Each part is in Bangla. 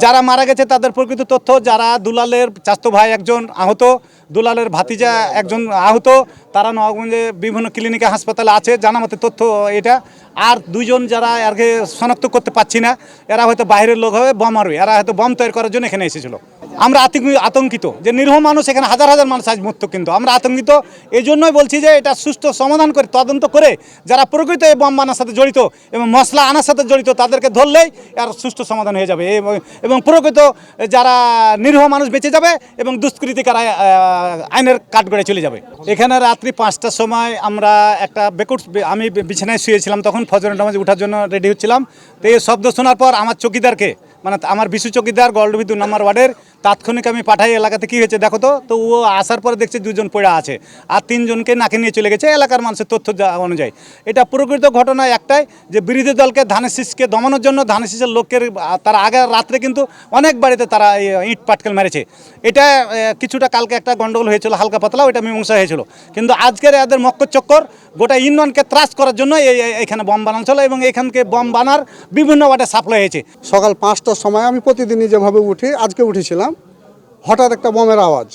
যারা মারা গেছে তাদের প্রকৃত তথ্য, যারা দুলালের চাচাতো ভাই একজন আহত, দুলালের ভাতিজা একজন আহত, তারা নওয়াগঞ্জে বিভিন্ন ক্লিনিকে হাসপাতালে আছে, জানা মতে তথ্য এটা। আর দুইজন যারা আগে শনাক্ত করতে পারছি না, এরা হয়তো বাইরের লোক হবে, বম মারবে, এরা হয়তো বম তৈরি করার জন্য এখানে এসেছিল। আমরা আতঙ্কিত যে নিরীহ মানুষ, এখানে হাজার হাজার মানুষ আজ মরত, কিন্তু আমরা আতঙ্কিত। এই জন্যই বলছি যে এটা সুষ্ঠু সমাধান করে, তদন্ত করে যারা প্রকৃত এই বম বানার সাথে জড়িত এবং মশলা আনার সাথে জড়িত তাদেরকে ধরলেই এর সুষ্ঠু সমাধান হয়ে যাবে এবং প্রকৃত যারা নিরীহ মানুষ বেঁচে যাবে এবং দুষ্কৃতিকার আইনের কাঠগড়ে চলে যাবে। এখানে রাত্রি 5টার সময় আমরা একটা আমি বিছানায় শুয়েছিলাম, তখন ফজরের নামাজে ওঠার জন্য রেডি হচ্ছিলাম। তো এই শব্দ শোনার পর আমার চকিদারকে, মানে আমার বিশু চকিদার গল্ডবি 2 নম্বর ওয়ার্ডের, তাৎক্ষণিক আমি পাঠাই এলাকাতে কী হয়েছে দেখো তো ও আসার পরে দেখছে 2জন পড়ে আছে আর 3জনকে নাকে নিয়ে চলে গেছে এলাকার মানুষের তথ্য অনুযায়ী। এটা প্রকৃত ঘটনা একটাই, যে বিরোধী দলকে ধানের শীষকে দমানোর জন্য ধানের শীষের লোকের তারা আগের রাত্রে কিন্তু অনেক বাড়িতে তারা ইট পাটকেল মেরেছে। এটা কিছুটা কালকে একটা গন্ডগোল হয়েছিল হালকা পাতলা, ওইটা মীমাংসা হয়েছিল, কিন্তু আজকের এদের মক্কর চক্কর গোটা ইউনিয়নকে ত্রাস করার জন্য এখানে বম বানানো ছিল এবং এখানকে বম বানার বিভিন্ন ওয়ার্ডে সাপ্লাই হয়েছে। সকাল 5টার সময় আমি প্রতিদিনই যেভাবে উঠি আজকে উঠেছিলাম, হঠাৎ একটা বমের আওয়াজ।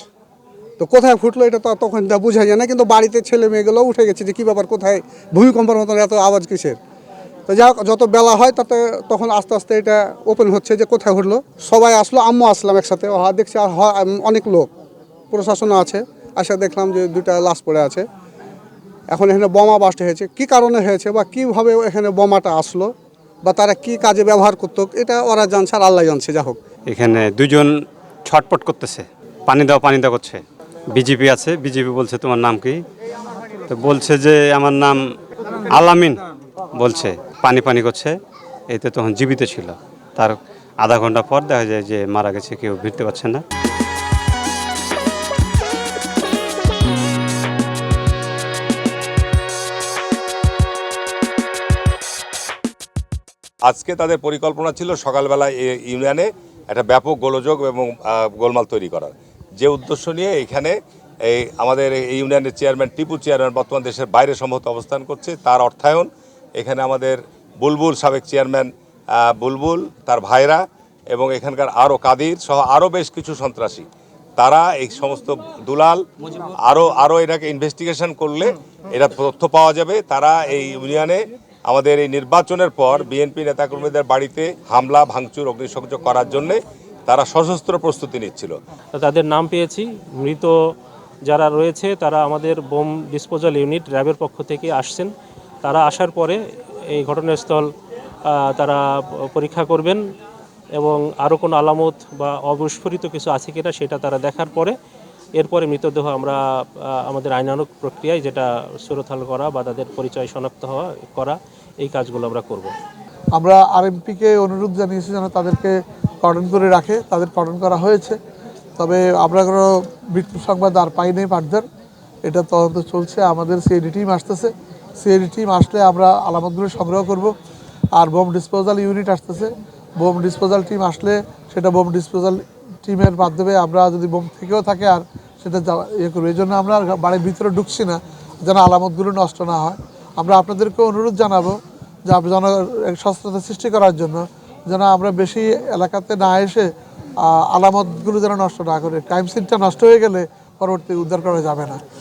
তো কোথায় ফুটলো এটা তো তখন বোঝা যায় না, কিন্তু বাড়িতে ছেলে মেয়েগুলো উঠে গেছে যে কী ব্যাপার, কোথায় ভূমিকম্পের মতন এত আওয়াজ কিসের। তো যাই হোক, যত বেলা হয় তাতে তখন আস্তে আস্তে এটা ওপেন হচ্ছে যে কোথায় ঘটলো। সবাই আসলো, আম্মু আসলাম একসাথে, দেখছি আর অনেক লোক প্রশাসনও আছে। আসে দেখলাম যে 2টা লাশ পড়ে আছে। এখন এখানে বোমা বাস্ট হয়েছে, কী কারণে হয়েছে বা কীভাবে এখানে বোমাটা আসলো বা তারা কি কাজে ব্যবহার করতো, এটা ওরা জানছে আর আল্লাহ জানছে। যা হোক, এখানে 2জন ছটপট করতেছে, পানি দাও করছে। বিজেপি আছে, বিজেপি বলছে তোমার নাম কি, তো বলছে যে আমার নাম আলামিন, বলছে পানি করছে। এতে তখন জীবিত ছিল, তার আধা ঘন্টা পর দেখা যায় যে মারা গেছে, কেউ ভিড়তে পারছে না। আজকে তাদের পরিকল্পনা ছিল সকালবেলা ইউনিয়নে একটা ব্যাপক গোলযোগ এবং গোলমাল তৈরি করার, যে উদ্দেশ্য নিয়ে এখানে আমাদের এই ইউনিয়নের চেয়ারম্যান টিপু চেয়ারম্যান বর্তমান দেশের বাইরে সম্ভবত অবস্থান করছে, তার অর্থায়ন এখানে আমাদের বুলবুল সাবেক চেয়ারম্যান বুলবুল, তার ভাইরা এবং এখানকার আরও কাদির সহ আরও বেশ কিছু সন্ত্রাসী, তারা এই সমস্ত দুলাল আরও এটাকে ইনভেস্টিগেশন করলে এটা তথ্য পাওয়া যাবে। তারা এই ইউনিয়নে আমাদের এই নির্বাচনের পর বিএনপি নেতাকর্মীদের বাড়িতে হামলা ভাঙচুর অগ্নিসংযোগ করার জন্যে তারা সশস্ত্র প্রস্তুতি নিচ্ছিল। তাদের নাম পেয়েছি, মৃত যারা রয়েছে তারা আমাদের বোম ডিসপোজাল ইউনিট র্যাবের পক্ষ থেকে আসছেন। তারা আসার পরে এই ঘটনাস্থল তারা পরীক্ষা করবেন এবং আরও কোনো আলামত বা অবিস্ফোরিত কিছু আছে কিনা সেটা তারা দেখার পরে এরপরে মৃতদেহ আমরা আমাদের আইনানুগ প্রক্রিয়ায়, যেটা সুরতাল করা বা তাদের পরিচয় শনাক্ত করা, এই কাজগুলো আমরা করব। আমরা আরএমপিকে অনুরোধ জানিয়েছি যেন তাদেরকে কর্ডন করে রাখে, তাদের কর্ডন করা হয়েছে। তবে আমরা কোনো মৃত্যু সংবাদ আর পাই নেই ফার্দার, এটা তদন্ত চলছে। আমাদের সিআইডি টিম আসতেছে, সিআইডি টিম আসলে আমরা আলামতগুলো সংগ্রহ করব। আর বোম ডিসপোজাল ইউনিট আসতেছে, বোম ডিসপোজাল টিম আসলে সেটা বোম ডিসপোজাল টিমের মাধ্যমে আমরা যদি বোম থেকেও থাকে আর সেটা করবো। এই জন্য আমরা বাড়ির ভিতরে ঢুকছি না, যেন আলামতগুলো নষ্ট না হয়। আমরা আপনাদেরকে অনুরোধ জানাবো যে যেন সচেতনতা সৃষ্টি করার জন্য যেন আমরা বেশি এলাকাতে না এসে আলামতগুলো যেন নষ্ট না করে। ক্রাইম সিনটা নষ্ট হয়ে গেলে পরবর্তী উদ্ধার করা যাবে না।